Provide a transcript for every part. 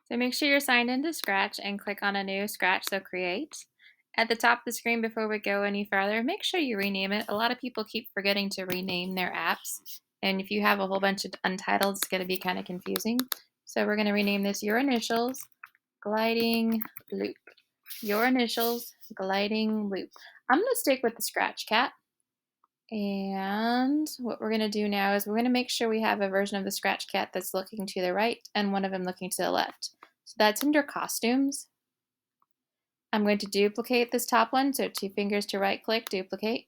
So make sure you're signed into Scratch and click on a new Scratch, so create. At the top of the screen, before we go any further, make sure you rename it. A lot of people keep forgetting to rename their apps. And if you have a whole bunch of untitled, it's going to be kind of confusing. So we're going to rename this Your Initials Gliding Loop. Your Initials Gliding Loop. I'm going to stick with the Scratch Cat. And what we're going to do now is we're going to make sure we have a version of the Scratch Cat that's looking to the right and one of them looking to the left. So that's under Costumes. I'm going to duplicate this top one, so 2 fingers to right click, duplicate.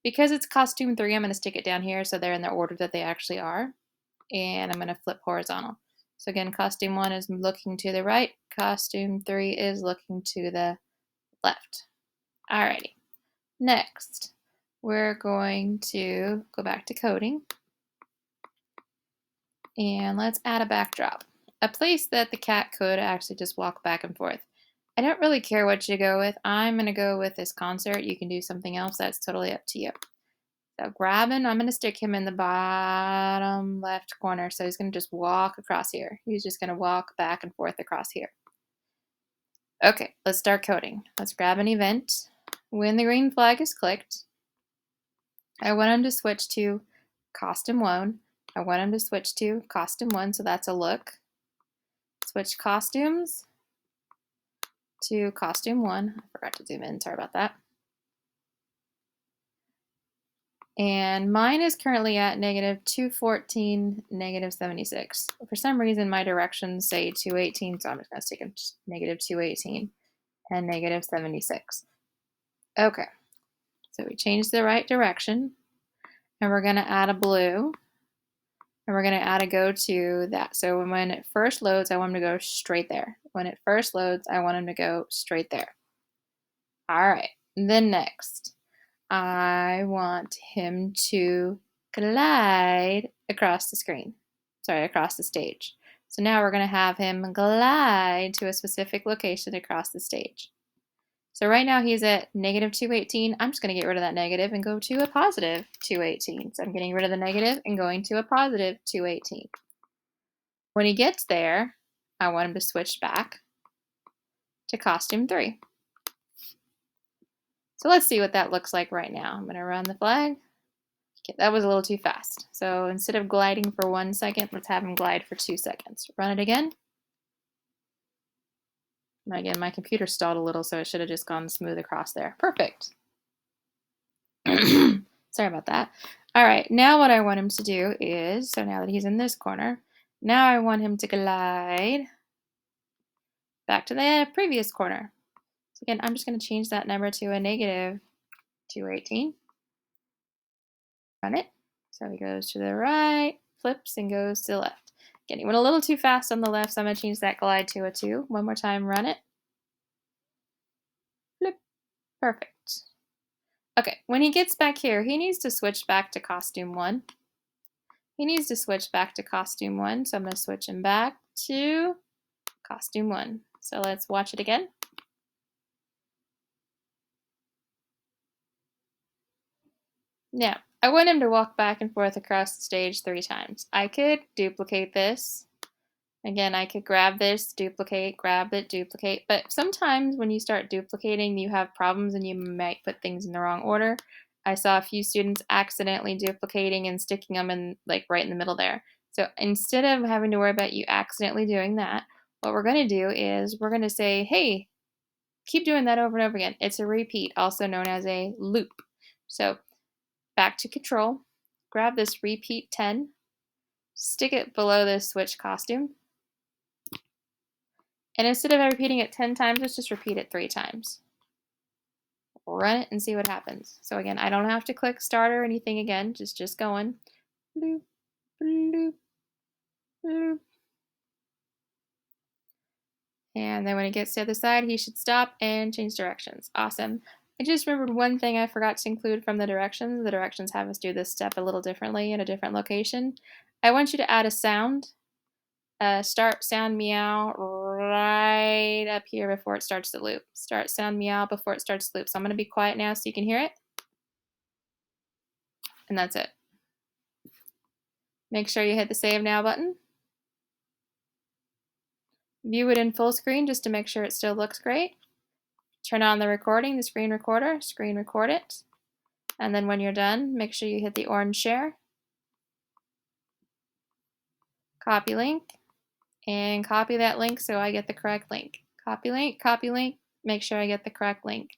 Because it's Costume 3, I'm going to stick it down here so they're in the order that they actually are. And I'm going to flip horizontal. So again, Costume 1 is looking to the right, Costume 3 is looking to the left. Alrighty. Next, we're going to go back to coding. And let's add a backdrop. A place that the cat could actually just walk back and forth. I don't really care what you go with. I'm going to go with this concert. You can do something else. That's totally up to you. So grabbing, I'm going to stick him in the bottom left corner. So he's going to just walk across here. He's just going to walk back and forth across here. Okay, let's start coding. Let's grab an event. When the green flag is clicked, I want him to switch to costume 1. I want him to switch to costume 1, so that's a look. Switch costumes to costume 1. I forgot to zoom in, sorry about that. And mine is currently at -214, -76. For some reason, my directions say 218, so I'm just going to stick in -218 and -76. Okay, so we changed the right direction, and we're going to add a blue, and we're going to add a go to that. So when it first loads, I want him to go straight there. When it first loads, I want him to go straight there. All right, then next. I want him to glide across the screen. Sorry, across the stage. So now we're going to have him glide to a specific location across the stage. So right now he's at -218. I'm just going to get rid of that negative and go to a +218. So I'm getting rid of the negative and going to a +218. When he gets there, I want him to switch back to costume 3. So let's see what that looks like right now. I'm going to run the flag. Okay, that was a little too fast. So instead of gliding for 1 second, let's have him glide for 2 seconds. Run it again. And again, my computer stalled a little, so it should have just gone smooth across there. Perfect. Sorry about that. All right, now what I want him to do is, so now that he's in this corner, now I want him to glide back to the previous corner. So again, I'm just going to change that number to a -218. Run it. So he goes to the right, flips, and goes to the left. Again, he went a little too fast on the left, so I'm going to change that glide to a 2. One more time, run it. Flip. Perfect. Okay, when he gets back here, he needs to switch back to costume 1. He needs to switch back to costume 1, so I'm going to switch him back to costume 1. So let's watch it again. Now, I want him to walk back and forth across the stage 3 times. I could duplicate this. Again, I could grab this, duplicate, grab it, duplicate, but sometimes when you start duplicating, you have problems and you might put things in the wrong order. I saw a few students accidentally duplicating and sticking them in, like, right in the middle there. So instead of having to worry about you accidentally doing that, what we're going to do is we're going to say, hey, keep doing that over and over again. It's a repeat, also known as a loop. So back to control, grab this repeat 10, stick it below this switch costume. And instead of repeating it 10 times, let's just repeat it 3 times. Run it and see what happens. So again, I don't have to click start or anything again, just going. Bloop, bloop, bloop. And then when it gets to the other side, he should stop and change directions. Awesome. I just remembered one thing I forgot to include from the directions. The directions have us do this step a little differently in a different location. I want you to add a sound. Start sound meow right up here before it starts the loop. Start sound meow before it starts the loop. So I'm going to be quiet now so you can hear it. And that's it. Make sure you hit the save now button. View it in full screen just to make sure it still looks great. Turn on the recording, the screen recorder, screen record it. And then when you're done, make sure you hit the orange share. Copy link, and copy that link so I get the correct link. Copy link, make sure I get the correct link.